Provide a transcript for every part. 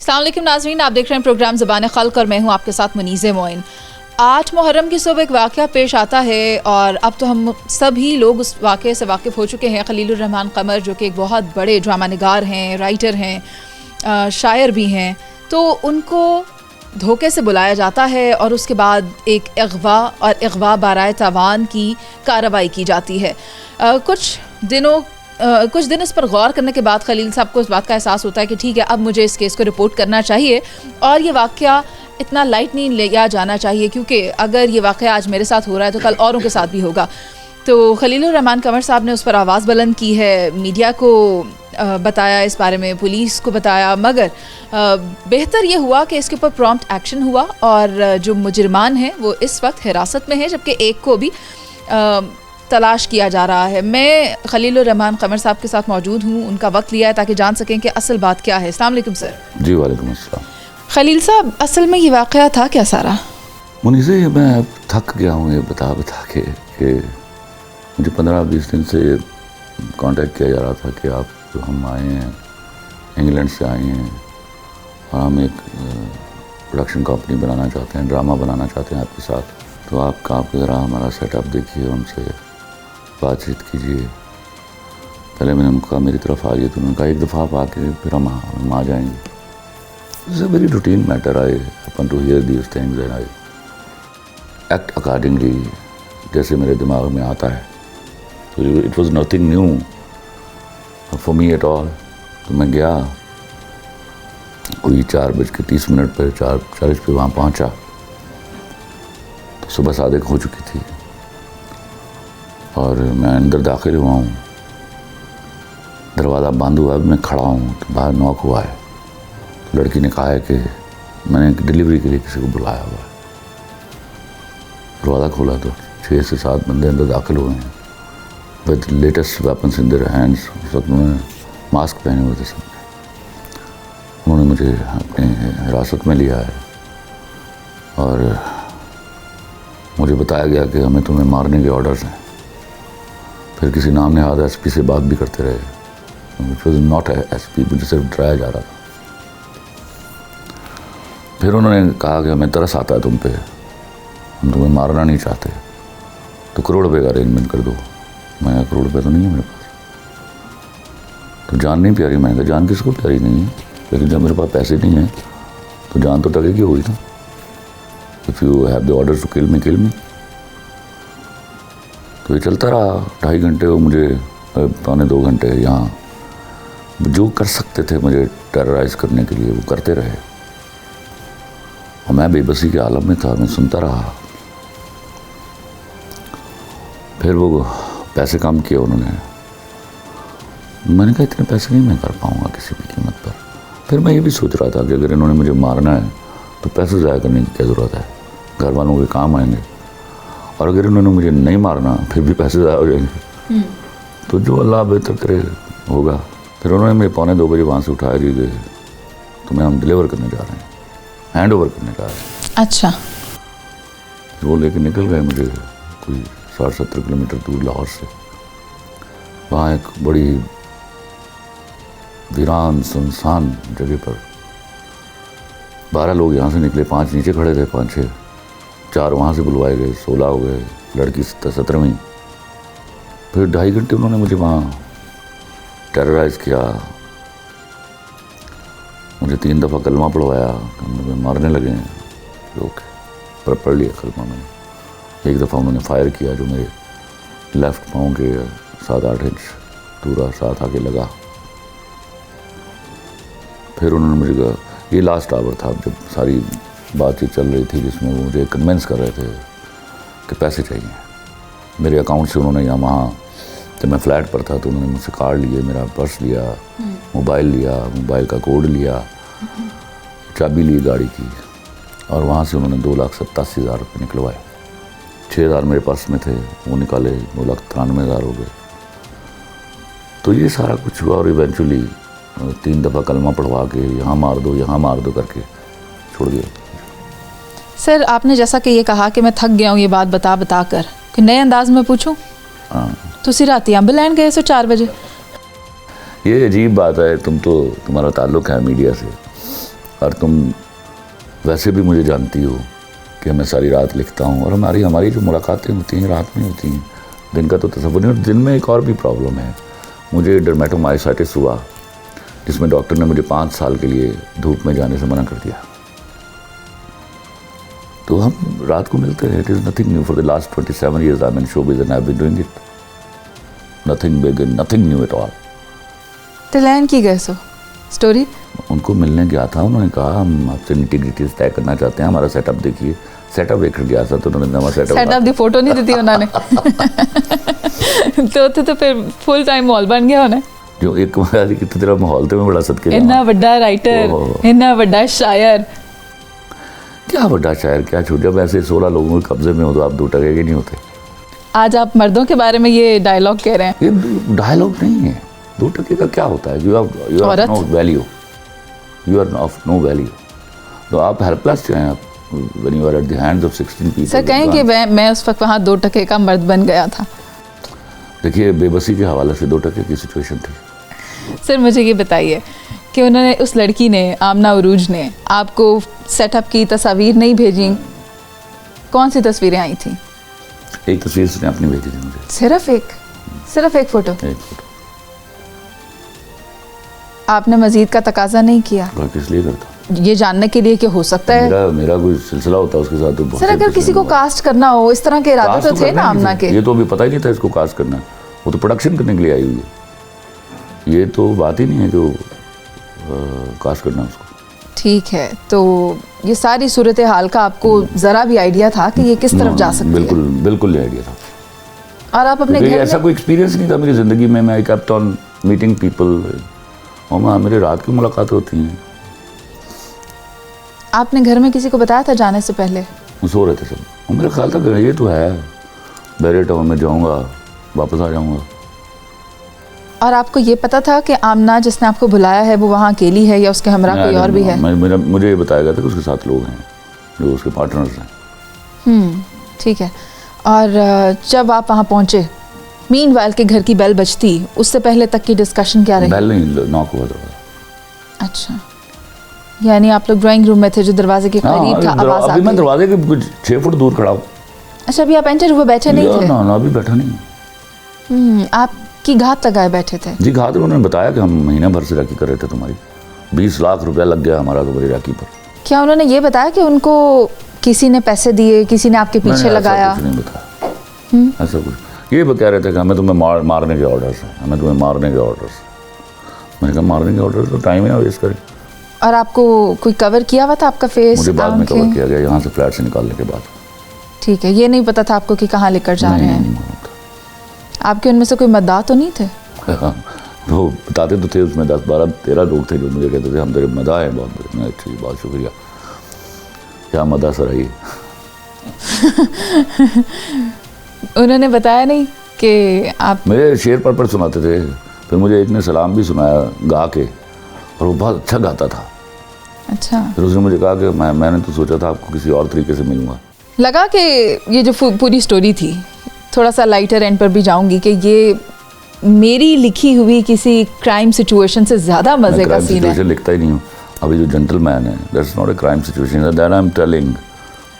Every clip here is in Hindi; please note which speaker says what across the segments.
Speaker 1: अस्सलाम वालेकुम नाज़रीन, आप देख रहे हैं प्रोग्राम ज़बान खल्क़ और मैं हूं आपके साथ मुनीज़े मोइन। 8 मुहर्रम की सुबह एक वाक़या पेश आता है और अब तो हम सभी लोग उस वाक़े से वाकिफ़ हो चुके हैं। खलीलुर रहमान क़मर जो कि एक बहुत बड़े ड्रामा निगार हैं, राइटर हैं, शायर भी हैं, तो उनको धोखे से बुलाया जाता है और उसके बाद एक अगवा और अगवा बाराए तावान की कार्रवाई की जाती है। कुछ दिन इस पर गौर करने के बाद खलील साहब को इस बात का एहसास होता है कि ठीक है, अब मुझे इस केस को रिपोर्ट करना चाहिए और ये वाक़या इतना लाइट नहीं लिया जाना चाहिए, क्योंकि अगर ये वाक़या आज मेरे साथ हो रहा है तो कल औरों के साथ भी होगा। तो खलीलुर रहमान क़मर साहब ने उस पर आवाज़ बुलंद की है, मीडिया को बताया, इस बारे में पुलिस को बताया, मगर बेहतर ये हुआ कि इसके ऊपर प्रॉम्प्ट एक्शन हुआ और जो मुजरिमान हैं वो इस वक्त हिरासत में है, जबकि एक को भी तलाश किया जा रहा है। मैं खलीलुर रहमान क़मर साहब के साथ मौजूद हूँ, उनका वक्त लिया है ताकि जान सकें कि असल बात क्या है। अस्सलाम वालेकुम सर।
Speaker 2: जी वालेकुम अस्सलाम।
Speaker 1: खलील साहब, असल में ये वाक़या था क्या सारा?
Speaker 2: मुनीज़े, मैं थक गया हूँ ये बता के कि मुझे 15-20 दिन से कांटेक्ट किया जा रहा था कि आप हम आए हैं, इंग्लैंड से आए हैं और हम एक प्रोडक्शन कंपनी बनाना चाहते हैं, ड्रामा बनाना चाहते हैं आपके साथ, तो आप ज़रा हमारा सेटअप देखिए, हमसे बातचीत कीजिए। पहले मैंने उनको कहा मेरी तरफ आइए, तो उन्होंने कहा एक दफ़ा आप आके फिर हम आ जाएंगे। It's a very routine matter. I happen to hear these things and I act accordingly, जैसे मेरे दिमाग में आता है। तो it was nothing new for me at all. तो मैं गया, कोई 4:30 पर 4:40 पे वहाँ पहुँचा, तो सुबह सादिक हो चुकी थी और मैं अंदर दाखिल हुआ हूँ, दरवाज़ा बंद हुआ, मैं खड़ा हूँ तो बाहर नॉक हुआ है। तो लड़की ने कहा है कि मैंने डिलीवरी के लिए किसी को बुलाया हुआ है। दरवाज़ा खोला तो 6 से 7 बंदे अंदर दाखिल हुए हैं with latest weapons in their hands. उस वक्त उन्होंने मास्क पहने हुए थे सबने। उन्होंने मुझे अपनी हिरासत में लिया है और मुझे बताया गया कि हमें तुम्हें मारने के ऑर्डर्स हैं। फिर किसी नाम ने आधा एसपी से बात भी करते रहे, विच वॉज नॉट एसपी, मुझे सिर्फ डराया जा रहा था। फिर उन्होंने कहा कि हमें तरस आता है तुम पे, हम तुम्हें मारना नहीं चाहते, तो करोड़ रुपये का अरेंजमेंट कर दो। मैं करोड़ रुपये तो नहीं है मेरे पास, तो जान नहीं प्यारी। मैंने कहा जान किसको प्यारी नहीं है, लेकिन जब मेरे पास पैसे नहीं हैं तो जान तो टकेगी हुई था। If you have the order to kill me. तो ये चलता रहा 2.5 घंटे, वो मुझे 1.25-2 घंटे यहाँ जो कर सकते थे मुझे टेरराइज़ करने के लिए वो करते रहे और मैं बेबसी के आलम में था, मैं सुनता रहा। फिर वो पैसे कम किए उन्होंने। मैंने कहा इतने पैसे नहीं मैं कर पाऊँगा किसी भी कीमत पर। फिर मैं ये भी सोच रहा था कि अगर इन्होंने मुझे मारना है तो पैसे ज़ाया करने की क्या ज़रूरत है, घर वालों के काम आएंगे, और अगर इन्होंने मुझे नहीं मारना फिर भी पैसे ज़ाया हो जाएंगे। तो जो अल्लाह बेहतर करे होगा। फिर उन्होंने मुझे 1:45-2 बजे वहाँ से उठाया, जी गए तुम्हें हम डिलीवर करने जा रहे हैं, हैंड ओवर करने जा रहे हैं।
Speaker 1: अच्छा।
Speaker 2: वो लेके निकल गए मुझे कोई 60-70 किलोमीटर दूर लाहौर से। वहाँ एक बड़ी वीरान सुनसान जगह पर 12 लोग यहाँ से निकले, 5 नीचे खड़े थे, 5-6, 4 वहाँ से बुलवाए गए, 16 हो गए, लड़की 17वीं। फिर 2.5 घंटे उन्होंने मुझे वहाँ टेरराइज़ किया। मुझे 3 दफ़ा कलमा पढ़वाया, मुझे मारने लगे हैं लोग, पर पढ़ लिया कलमा मैंने। एक दफ़ा उन्होंने फायर किया जो मेरे लेफ़्ट पाँव के 7-8 इंच दूरा साथ आके लगा। फिर उन्होंने मुझे कहा, ये लास्ट आवर था जब सारी बातचीत चल रही थी, जिसमें वो मुझे कन्विंस कर रहे थे कि पैसे चाहिए। मेरे अकाउंट से उन्होंने यहाँ वहाँ, जब मैं फ्लैट पर था तो उन्होंने मुझसे कार्ड लिए, मेरा पर्स लिया, मोबाइल लिया, मोबाइल का कोड लिया, चाबी ली गाड़ी की, और वहाँ से उन्होंने 2,87,000 रुपये निकलवाए। 6,000 मेरे पर्स में थे, वो निकाले, 2,93,000 हो गए। तो ये सारा कुछ हुआ और इवेंचुअली 3 दफ़ा कलमा पढ़वा के यहाँ मार दो करके छोड़ दिया।
Speaker 1: सर, आपने जैसा कि ये कहा कि मैं थक गया हूँ ये बात बता कर, कि नए अंदाज में पूछूं?
Speaker 2: हाँ।
Speaker 1: तुसी राती अंब लैन गए सो 4 बजे?
Speaker 2: ये अजीब बात है, तुम्हारा ताल्लुक़ है मीडिया से और तुम वैसे भी मुझे जानती हो कि मैं सारी रात लिखता हूँ, और हमारी जो मुलाकातें होती हैं रात में होती हैं, दिन का तो तसव्वुर नहीं। और दिन में एक और भी प्रॉब्लम है, मुझे डर्मेटोमाइसाइटिस हुआ, जिसमें डॉक्टर ने मुझे 5 साल के लिए धूप में जाने से मना कर दिया। तो हम रात को मिलते हैं। It is nothing new for the last 27 years I am in showbiz and I have been doing it. Nothing big and nothing new at all.
Speaker 1: तिलैन की गए सो स्टोरी?
Speaker 2: उनको मिलने गया था, उन्होंने कहा हम आपसे निटी-ग्रिटीज़ तय करना चाहते हैं, हमारा सेटअप देखिए। सेटअप देख गया था तो उन्होंने नवा सेटअप
Speaker 1: दी फोटो नहीं दी थी उन्होंने। तो फिर फुल टाइम मॉल बन गया उन्हें।
Speaker 2: जो एक की तरह माहौल तो मैं बड़ा सदके
Speaker 1: इतना बड़ा राइटर, इतना बड़ा शायर।
Speaker 2: क्या बड़ा शायर, क्या छोटा। जब ऐसे 16 लोगों के कब्जे में हो तो आप 2 टके के नहीं होते।
Speaker 1: आज आप मर्दों के बारे में ये डायलॉग कह रहे हैं।
Speaker 2: ये डायलॉग नहीं है। 2 टके का क्या होता है? You are no value, you are of no value. तो आप हेल्पलेस जो हैं, आप when you are at the hands of 16 people।
Speaker 1: Sir कहें कि मैं उस वक्त वहाँ 2 टके का मर्द बन गया था।
Speaker 2: देखिए, बेबसी के हवाले से 2 टके की सिचुएशन थी।
Speaker 1: सर मुझे ये बताइए कि उन्होंने, उस लड़की ने, आमना उरूज ने आपको सेटअप की तस्वीर नहीं भेजी? कौन सी तस्वीरें आई थी?
Speaker 2: एक तस्वीर उसने अपनी भेजी थी मुझे।
Speaker 1: सिर्फ एक फोटो?
Speaker 2: एक फोटो।
Speaker 1: आपने मजीद का तकाजा नहीं किया?
Speaker 2: किस लिए करता?
Speaker 1: ये जानने के लिए कि हो सकता है
Speaker 2: मेरा कोई सिलसिला होता उसके साथ तो।
Speaker 1: सर अगर किसी को कास्ट करना हो, इस तरह के इरादे तो थे ना आमना के।
Speaker 2: ये तो अभी पता ही नहीं था इसको कास्ट करना, वो तो प्रोडक्शन करने के लिए आई हुई है। ये तो बात ही नहीं है जो कास्ट करना उसको।
Speaker 1: ठीक है, तो ये सारी सूरत हाल का आपको जरा भी आइडिया था कि ये किस तरफ जा सकती है?
Speaker 2: बिल्कुल आइडिया था।
Speaker 1: और आप अपने घर
Speaker 2: ऐसा कोई एक्सपीरियंस नहीं था मेरी ज़िंदगी में। मैं केप्ट ऑन मीटिंग पीपल, और मेरे रात की मुलाकात होती हैं।
Speaker 1: आपने घर में किसी को बताया था जाने से पहले?
Speaker 2: वो सो रहे थे सब, और मेरा ख्याल था कि ये तो है बैरियर टाउन में जाऊँगा, वापस आ जाऊँगा।
Speaker 1: और आपको ये पता था कि आमना जिसने आपको बुलाया है वो वहाँ अकेली है या उसके हमरा कोई और भी है?
Speaker 2: मुझे ये बताया गया था कि उसके साथ लोग हैं जो उसके पार्टनर्स हैं।
Speaker 1: ठीक है। और जब आप वहाँ पहुँचे, मीनवाइल के घर की बेल बजती, उससे पहले तक की डिस्कशन क्या रही?
Speaker 2: बेल नहीं, नॉक हुआ था।
Speaker 1: अच्छा, यानी आप लोग ड्राइंग रूम में थे जो दरवाजे के करीब था, आवाज आ गई?
Speaker 2: मैं दरवाजे के कुछ 6 फुट दूर खड़ा हूँ।
Speaker 1: अच्छा, अभी आप एंटर हुए बैठे नहीं थे?
Speaker 2: ना, अभी बैठा नहीं।
Speaker 1: आपकी घात लगाए बैठे थे?
Speaker 2: जी, घात उन्होंने बताया कि हम महीना भर से राखी कर रहे थे तुम्हारी, 20 लाख रुपया लग गया हमारा तुम्हारी राखी पर।
Speaker 1: क्या उन्होंने ये बताया कि उनको किसी ने पैसे दिए, किसी ने आपके पीछे लगाया?
Speaker 2: ऐसा कुछ नहीं बताया, ऐसा कुछ। ये कह रहे थे कि हमें तुम्हें मारने के ऑर्डर्स हैं, हमें तुम्हें मारने के ऑर्डर्स। मैंने कहा मारने के ऑर्डर तो टाइम ही ना वेस्ट करें।
Speaker 1: और आपको कोई कवर किया हुआ था आपका फेस?
Speaker 2: मुझे बाद में कवर किया गया, यहाँ से फ्लैट से निकालने के बाद। ठीक
Speaker 1: है, ये नहीं पता था आपको कि कहाँ लेकर जा रहे हैं? आपके उनमें से कोई मद्दाह तो नहीं थे?
Speaker 2: वो बताते तो थे, उसमें 10, 12, 13 लोग थे जो मुझे कहते थे हम तेरे मदा हैं बहुत। अच्छी, बहुत शुक्रिया। क्या मदा सर है?
Speaker 1: उन्होंने बताया नहीं कि आप?
Speaker 2: मेरे शेर पर सुनाते थे, फिर मुझे एक ने सलाम भी सुनाया गा के, और वो बहुत अच्छा गाता था।
Speaker 1: अच्छा।
Speaker 2: फिर उसने मुझे कहा कि मैंने तो सोचा था आपको किसी और तरीके से मिलूंगा।
Speaker 1: लगा कि ये जो पूरी स्टोरी थी, थोड़ा सा लाइटर एंड पर भी जाऊंगी, कि ये मेरी लिखी हुई किसी क्राइम सिचुएशन से ज़्यादा मज़े का सीन है।
Speaker 2: लिखता ही नहीं हूँ। अभी जो जेंटलमैन है, that's not a crime situation, that I am telling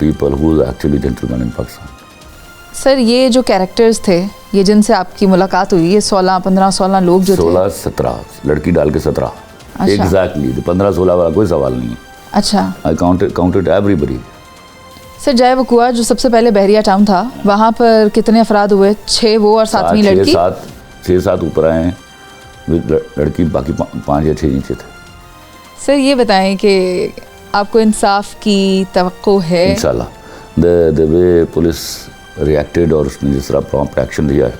Speaker 2: people who is actually gentleman in Pakistan.
Speaker 1: Sir, ये जो कैरेक्टर्स थे, ये जिनसे आपकी मुलाकात हुई, ये 16 लोग जो
Speaker 2: 16-17 लड़की डाल के 17 एग्जैक्टली। 15-16 वाला कोई सवाल नहीं है। अच्छा, आई काउंटेड एवरीबॉडी।
Speaker 1: सर, जय वकुआ जो सबसे पहले बहरिया टाउन था, वहाँ पर कितने अफराद हुए? 6 वो और 7वीं लड़की?
Speaker 2: 6-7 ऊपर आए हैं, लड़की बाकी 5 या 6 नीचे थे।
Speaker 1: सर, ये बताएं कि आपको इंसाफ की तवक्को है?
Speaker 2: इंशाल्लाह। द वे पुलिस रिएक्टेड और उसने जिस तरह प्रॉम्प्ट एक्शन लिया है,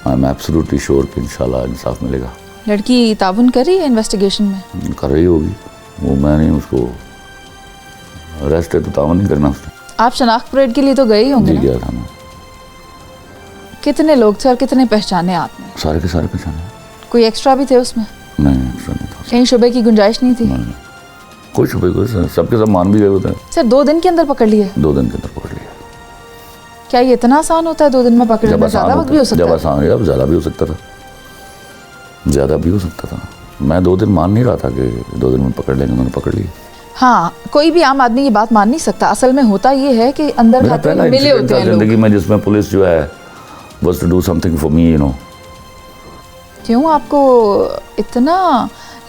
Speaker 2: आई एम एब्सोल्युटली श्योर कि इंशाल्लाह इंसाफ मिलेगा।
Speaker 1: लड़की ताबुन कर रही है इन्वेस्टिगेशन में?
Speaker 2: कर रही होगी, वो मैं नहीं, उसको अरेस्ट है तो ताबुन नहीं करना उसने।
Speaker 1: आप शनाख्त परेड के लिए तो गए ही होंगे?
Speaker 2: जी, गया था मैं।
Speaker 1: कितने लोग थे और कितने पहचाने आपने?
Speaker 2: सारे के सारे पहचाने।
Speaker 1: कोई एक्स्ट्रा भी थे उसमें?
Speaker 2: नहीं, एक्स्ट्रा नहीं था।
Speaker 1: कहीं शुबे की गुंजाइश नहीं थी?
Speaker 2: नहीं, कोई शुबे कोई, सबके सब मान भी गए होते हैं।
Speaker 1: सर, 2 दिन के अंदर पकड़ लिए?
Speaker 2: 2 दिन के अंदर पकड़ लिया।
Speaker 1: क्या ये इतना आसान होता है 2 दिन में पकड़ना? ज़्यादा वक्त भी हो सकता है?
Speaker 2: जब आसान है, अब ज़्यादा भी हो सकता था, ज़्यादा भी हो सकता था। मैं 2 दिन मान नहीं रहा था कि 2 दिन में पकड़ लेंगे, मैंने पकड़ ली।
Speaker 1: हाँ, कोई भी आम आदमी ये बात मान नहीं सकता। असल में होता ये है कि अंदर
Speaker 2: मेरा
Speaker 1: खाते
Speaker 2: पहला
Speaker 1: मिले
Speaker 2: इंसिडेंट
Speaker 1: होते
Speaker 2: था
Speaker 1: हैं लोग।
Speaker 2: जिंदगी में जिसमें पुलिस जो है was to do something for me, you know।
Speaker 1: क्यों आपको इतना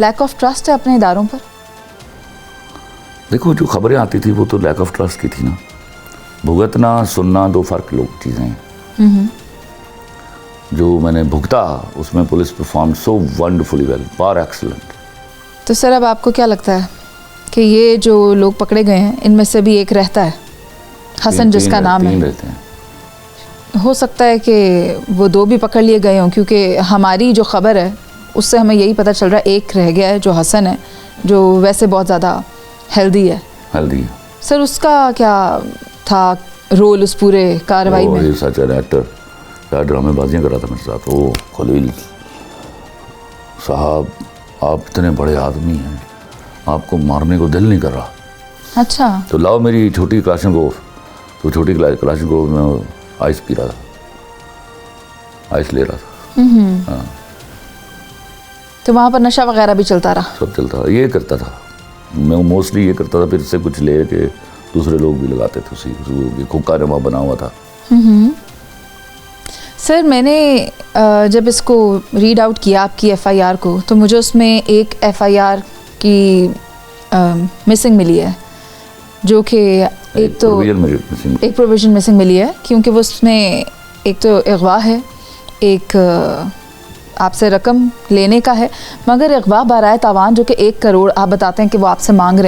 Speaker 1: लैक ऑफ ट्रस्ट है अपने इदारों पर?
Speaker 2: देखो, जो खबरें आती थी वो तो लैक ऑफ ट्रस्ट की थी ना। भुगतना सुनना 2 फर्क लोग चीज़ें हैं। जो मैंने भुगता उसमें police perform so wonderfully well, पार एक्सीलेंट।
Speaker 1: तो सर अब आपको क्या लगता है कि ये जो लोग पकड़े गए हैं इनमें से भी एक रहता है, हसन जिसका नाम है?
Speaker 2: 3 रहते हैं।
Speaker 1: हो सकता है कि वो 2 भी पकड़ लिए गए हों, क्योंकि हमारी जो खबर है उससे हमें यही पता चल रहा है एक रह गया है जो हसन है, जो वैसे बहुत ज़्यादा हेल्दी है।
Speaker 2: हेल्दी
Speaker 1: सर उसका क्या था रोल उस पूरे कार्रवाई में?
Speaker 2: ये सच है, एक्टर क्या ड्रामेबाजियाँ कर रहा था मेरे साथ। ओ खलील साहब, आप इतने बड़े आदमी हैं, आपको मारने को दिल नहीं कर रहा।
Speaker 1: अच्छा।
Speaker 2: तो लाओ मेरी छोटी क्लाशनकोव। तो छोटी क्लाशनकोव में आइस पी रहा था, आइस ले रहा था। हाँ।
Speaker 1: तो वहाँ पर नशा वगैरह भी चलता रहा?
Speaker 2: सब चलता था, ये करता था मैं मोस्टली, ये करता था। फिर से कुछ ले के दूसरे लोग भी लगाते थे उसी हुक्का रमा बना हुआ था।
Speaker 1: सर मैंने जब इसको रीड आउट किया आपकी एफआईआर को, तो मुझे उसमें एक एफआईआर की मिसिंग मिली है, जो कि एक प्रोविजन मिसिंग मिली है, क्योंकि वो उसमें एक तो अगवा है, एक आपसे रकम लेने का है, मगर अगवा बराए तावान जो कि 1 करोड़ आप बताते हैं कि वो आपसे मांग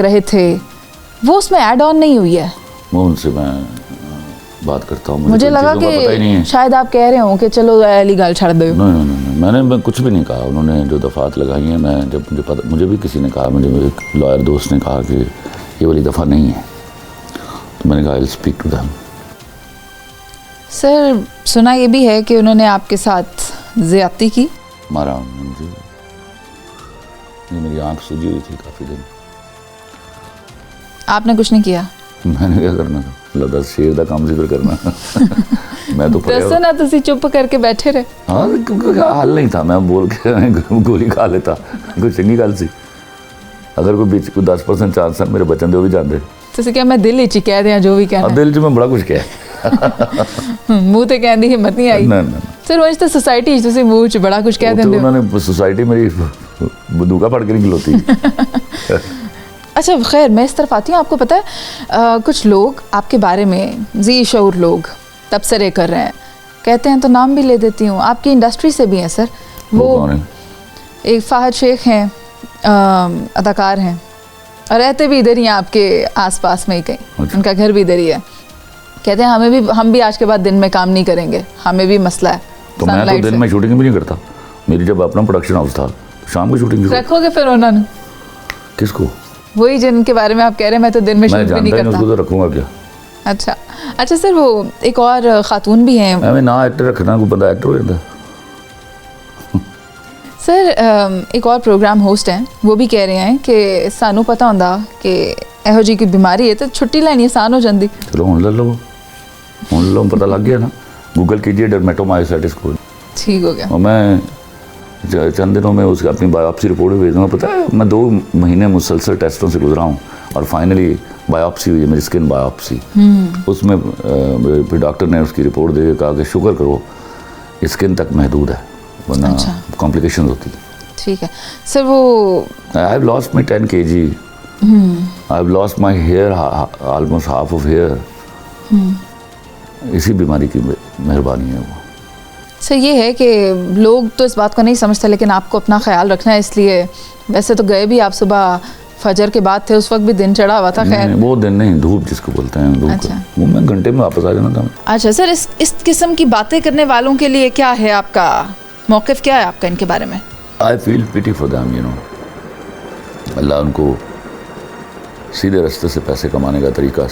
Speaker 1: रहे थे, वो उसमें ऐड ऑन नहीं हुई है।
Speaker 2: वो उनसे मैं बात करता हूँ,
Speaker 1: मुझे लगा कि शायद आप कह रहे हो कि चलो अली गाल छाड़ दो।
Speaker 2: नहीं, मैं कुछ भी नहीं कहा। उन्होंने जो दफ़ात लगाई हैं, मैं जब मुझे भी किसी ने कहा, मुझे एक लॉयर दोस्त ने कहा कि ये वाली दफ़ा नहीं है, तो मैंने कहा I will speak to them.
Speaker 1: Sir सुना ये भी है कि उन्होंने आपके साथ ज़्यादती की?
Speaker 2: मारा मुझे, मेरी आँख सूजी हुई थी काफ़ी दिन।
Speaker 1: आपने कुछ नहीं किया?
Speaker 2: मैंने क्या करना था, लगा शेर का काम जिक्र करना। मैं तो
Speaker 1: दसो ना, तुसी चुप करके बैठे रहे।
Speaker 2: हाँ, क्योंकि हाल नहीं था, मैं बोल के गोली खा लेता, कोई चंगी गल सी। अगर कोई बीच को 10% चांस है मेरे बचन दे, वो भी जानते।
Speaker 1: तुसी क्या मैं दिल ही कह दिया जो भी कहना?
Speaker 2: दिल च मैं बड़ा कुछ कहा,
Speaker 1: मुंह ते कहने की हिम्मत नहीं आई।
Speaker 2: ना
Speaker 1: सर वंज तो सोसाइटी तुसी मुंह च बड़ा कुछ कह देंदे हो।
Speaker 2: उन्होंने सोसाइटी मेरी बंदूका फड़ के नहीं खिलोती।
Speaker 1: अच्छा खैर, मैं इस तरफ आती हूँ। आपको पता है कुछ लोग आपके बारे में जी शऊर लोग तबसरे कर रहे हैं, कहते हैं, तो नाम भी ले देती हूँ, आपकी इंडस्ट्री से भी हैं सर। वो एक फाहद शेख हैं, अदाकार हैं, और रहते भी इधर ही हैं आपके आसपास में ही कहीं। अच्छा। उनका घर भी इधर ही है। कहते हैं हम भी आज के बाद दिन में काम नहीं करेंगे, हमें भी मसला है।
Speaker 2: तो मैं तो दिन में शूटिंग भी नहीं करता, मेरी जब अपना प्रोडक्शन हाउस था, शाम को शूटिंग
Speaker 1: रखोगे फिर उन्होंने?
Speaker 2: किसको?
Speaker 1: वही जिनके बारे में आप कह रहे हैं मैं तो दिन में शूट भी नहीं करता।
Speaker 2: उसको तो रखूंगा क्या?
Speaker 1: अच्छा सर, वो एक और खातून भी हैं।
Speaker 2: मैं ना एक्टर रखना, कोई बंदा एक्टर हो जाता।
Speaker 1: सर एक और प्रोग्राम होस्ट हैं, वो भी कह रहे हैं कि सानू पता होंदा कि एहो जी की बीमारी है तो छुट्टी लेनी आसान हो जाती।
Speaker 2: चलो हुण ले लो, पता लग गया ना, गूगल कीजिए डर्मेटोमायोसाइटिस को, ठीक
Speaker 1: हो गया।
Speaker 2: और मैं चंद दिनों में उसकी अपनी बायोप्सी रिपोर्ट भी भेज दूँगा। पता है, मैं 2 महीने मुसलसल टेस्टों से गुजरा हूँ, और फाइनली बायोप्सी हुई है मेरी, स्किन बायोप्सी। उसमें फिर डॉक्टर ने उसकी रिपोर्ट दे कहा कि शुक्र करो स्किन तक महदूद है, वरना कॉम्प्लिकेशन होती।
Speaker 1: ठीक है सर। वो
Speaker 2: I have lost my 10 kg, I have lost my hair, almost half of hair. इसी बीमारी की मेहरबानी है वो।
Speaker 1: सर ये है कि लोग तो इस बात को नहीं समझते, लेकिन आपको अपना ख्याल रखना है, इसलिए वैसे तो गए भी आप सुबह फजर के बाद थे, उस वक्त भी दिन चढ़ा हुआ था। खैर
Speaker 2: वो दिन नहीं, धूप जिसको बोलते हैं धूप। अच्छा। वो मैं घंटे में वापस आ जाना था।
Speaker 1: अच्छा सर, इस किस्म की बातें करने वालों के लिए क्या है आपका मौक़िफ़, क्या है आपका इनके बारे में?
Speaker 2: I feel pity for them, you know. अल्लाह उनको सीधे रास्ते से पैसे कमाने का तरीका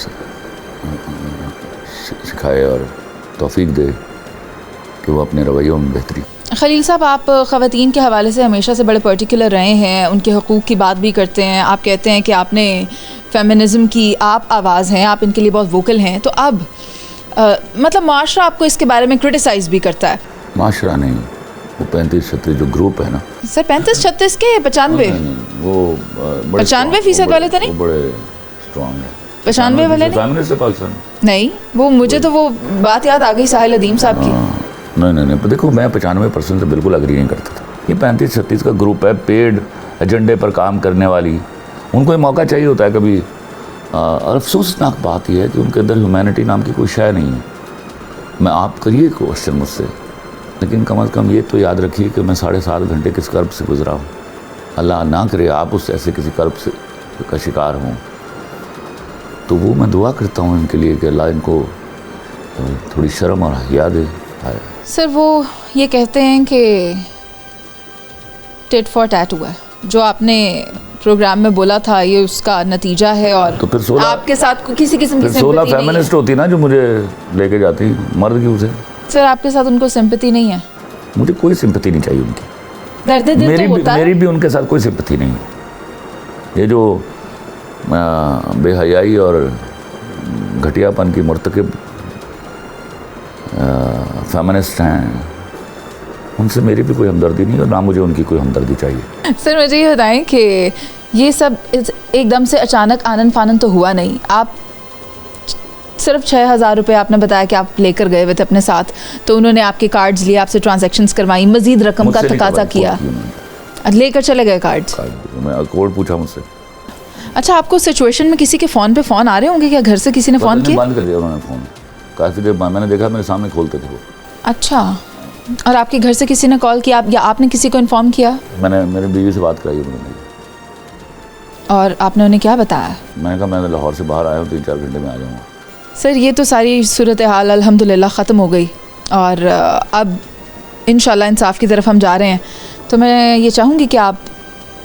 Speaker 2: सिखाए और तौफीक दे कि वो अपने रवैयों में बेहतरी।
Speaker 1: खलील साहब, आप ख़वातीन के हवाले से हमेशा से बड़े पर्टिकुलर रहे हैं, उनके हकूक़ की बात भी करते हैं। आप कहते हैं कि आपने फेमिनिज़म की आप आवाज़ हैं, आप इनके लिए बहुत वोकल हैं। तो अब मतलब माशरा आपको इसके बारे में क्रिटिसाइज़ भी करता है?
Speaker 2: माशरा नहीं, वो 35-36 जो ग्रुप है ना
Speaker 1: सर, 35-36 के 95?
Speaker 2: वो
Speaker 1: 95% वाले तो नहीं?
Speaker 2: वो बड़े स्ट्रॉन्ग है।
Speaker 1: 95 वाले
Speaker 2: नहीं से पाकिस्तान
Speaker 1: नहीं, वो मुझे तो वो बात याद आ गई साहिल अदीम साहब की।
Speaker 2: नहीं, देखो मैं 95% से बिल्कुल अग्री नहीं करता था। ये 35-36 का ग्रुप है, पेड एजेंडे पर काम करने वाली, उनको ये मौका चाहिए होता है कभी। और अफसोसनाक बात यह है कि उनके अंदर ह्यूमैनिटी नाम की कोई शय नहीं है। मैं आप करिए क्वेश्चन मुझसे, लेकिन कम अज़ कम ये तो याद रखिए कि मैं 7.5 घंटे किस कर्ब से गुजरा हूँ। अल्लाह ना करे आप उस ऐसे किसी कर्ब से का शिकार हों, तो वो मैं दुआ करता हूँ इनके लिए कि अल्लाह इनको थोड़ी शर्म और हया दे।
Speaker 1: सर, वो ये कहते हैं कि टिट फॉर टैट हुआ है, जो आपने प्रोग्राम में बोला था ये उसका नतीजा है। और
Speaker 2: तो फिर
Speaker 1: आपके साथ किसी किस्म की
Speaker 2: 16 फेमिनिस्ट होती ना जो मुझे लेके जाती मर्द की उसे।
Speaker 1: सर, आपके साथ उनको सिंपैथी नहीं है?
Speaker 2: मुझे कोई सिंपैथी नहीं चाहिए उनकी।
Speaker 1: दर्द दिल तो होता है।
Speaker 2: मेरी भी उनके साथ कोई सिंपैथी नहीं है। ये जो बेहयाई और घटियापन की मुर्तकिब फेमिनिस्ट हैं, उनसे मेरी भी कोई हमदर्दी नहीं और ना मुझे उनकी कोई हमदर्दी चाहिए।
Speaker 1: सर, मुझे ये बताएं कि ये सब एकदम से अचानक आनन फानन तो हुआ नहीं। आप सिर्फ 6,000 रुपये आपने बताया कि आप लेकर गए हुए थे अपने साथ, तो उन्होंने आपके कार्ड्स लिए, आपसे ट्रांजैक्शंस करवाई, मजीद रकम का तकाजा किया, लेकर चले गए कार्ड्स?
Speaker 2: मैं कोड पूछा मुझसे।
Speaker 1: अच्छा, आपको सिचुएशन में किसी के फ़ोन पे फ़ोन आ रहे होंगे क्या? घर से किसी ने फ़ोन किया?
Speaker 2: बंद कर दिया उन्होंने फ़ोन, काफ़ी देर बाद मैंने देखा मेरे सामने खोलते थे वो।
Speaker 1: अच्छा, और आपके घर से किसी ने कॉल किया या आपने किसी को इन्फॉर्म किया?
Speaker 2: मैंने मेरी बीवी से बात कराई उन्होंने।
Speaker 1: और आपने उन्हें क्या बताया?
Speaker 2: मैंने कहा मैं लाहौर से बाहर आया हूँ, 3-4 घंटे में आ जाऊँगा।
Speaker 1: सर, ये तो सारी सूरत हाल अल्हम्दुलिल्लाह ख़त्म हो गई और अब इंशाल्लाह इंसाफ की तरफ हम जा रहे हैं। तो मैं ये चाहूँगी कि आप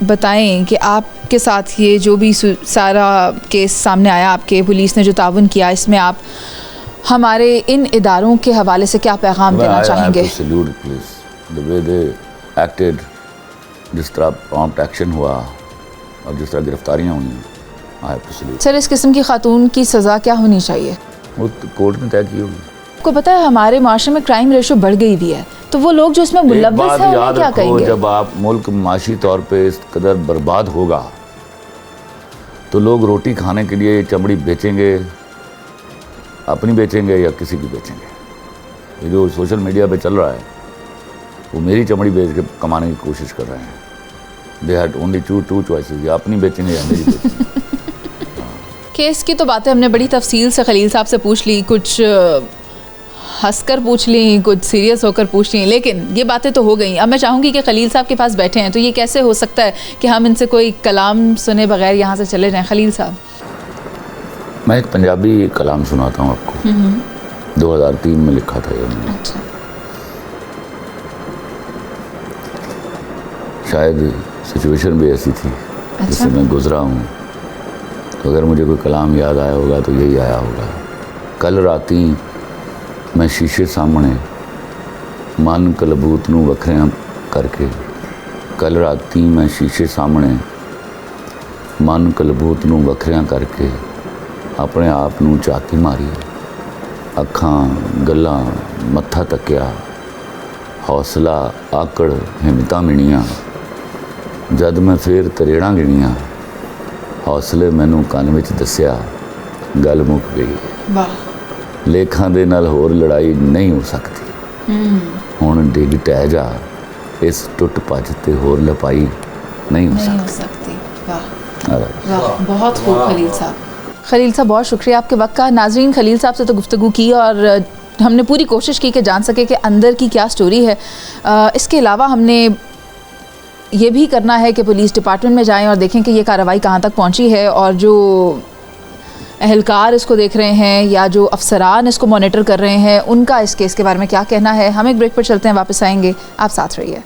Speaker 1: बताएं कि आपके साथ ये जो भी सारा केस सामने आया, आपके पुलिस ने जो ताउन किया, इसमें आप हमारे इन इदारों के हवाले से क्या पैगाम देना चाहेंगे?
Speaker 2: द वे दे एक्टेड, जिस तरह प्रॉम्प्ट एक्शन हुआ और जिस तरह गिरफ्तारियाँ हुई, I have to salute.
Speaker 1: Sir, इस किस्म की खातून की सज़ा क्या होनी चाहिए?
Speaker 2: वो कोर्ट में तय की होगी।
Speaker 1: आपको पता है हमारे माशरे में क्राइम रेशो बढ़ गई भी है, तो वो लोग जो इसमें मुलव्वस हैं उन्हें क्या कहेंगे?
Speaker 2: जब आप मुल्क माशी तौर पे इस कदर बर्बाद होगा तो लोग रोटी खाने के लिए चमड़ी बेचेंगे, अपनी बेचेंगे या किसी की बेचेंगे। ये जो सोशल मीडिया पे चल रहा है वो मेरी चमड़ी बेच के कमाने की कोशिश कर रहे हैं। They had only two choices, या अपनी बेचेंगे या मेरी बेचेंगे।
Speaker 1: केस की तो बातें हमने बड़ी तफसील से खलील साहब से पूछ ली, कुछ हंसकर पूछ ली, कुछ सीरियस होकर पूछ ली, लेकिन ये बातें तो हो गई। अब मैं चाहूँगी कि खलील साहब के पास बैठे हैं, तो ये कैसे हो सकता है कि हम इनसे कोई कलाम सुने बगैर यहाँ से चले जाएं? खलील साहब,
Speaker 2: मैं एक पंजाबी कलाम सुनाता हूँ आपको। 2003 में लिखा था ये मैंने।
Speaker 1: अच्छा।
Speaker 2: शायद सिचुएशन भी ऐसी थी जिससे मैं गुजरा हूँ, तो अगर मुझे कोई कलाम याद आया होगा तो यही आया होगा। कल राती मैं शीशे सामने मन कलबूत नूं वखरियां करके, कल राती मैं शीशे सामने मन कलबूत नूं वखरियां करके अपने आप नूं झाती मारी, अखां गल्लां मत्था तकिया, हौसला आकड़ हिम्मतां मिणियां, जद मैं फिर तरेड़ां गिणियां, हौसले मैनू ਕੰਨ ਵਿੱਚ ਦੱਸਿਆ, ਗੱਲ ਮੁੱਕ ਗਈ।
Speaker 1: वाह।
Speaker 2: ਲੇਖਾਂ ਦੇ ਨਾਲ ਹੋਰ ਲੜਾਈ ਨਹੀਂ ਹੋ ਸਕਦੀ। ਹੁਣ ਡਿੱਗ ਟਹਿ ਜਾ, ਇਸ ਟੁੱਟ ਭੱਜ ਤੇ ਹੋਰ ਲਪਾਈ नहीं हो सकती।
Speaker 1: वाह वाह, बहुत खूब खलील साहब। खलील साहब, बहुत शुक्रिया आपके वक्त का। नाज़रीन, खलील साहब से तो गुफ्तगू की और हमने पूरी कोशिश की कि जान सके कि अंदर की क्या स्टोरी है। इसके अलावा हमने ये भी करना है कि पुलिस डिपार्टमेंट में जाएं और देखें कि ये कार्रवाई कहाँ तक पहुँची है और जो अहलकार इसको देख रहे हैं या जो अफसरान इसको मॉनिटर कर रहे हैं उनका इस केस के बारे में क्या कहना है। हम एक ब्रेक पर चलते हैं, वापस आएंगे, आप साथ रहिए।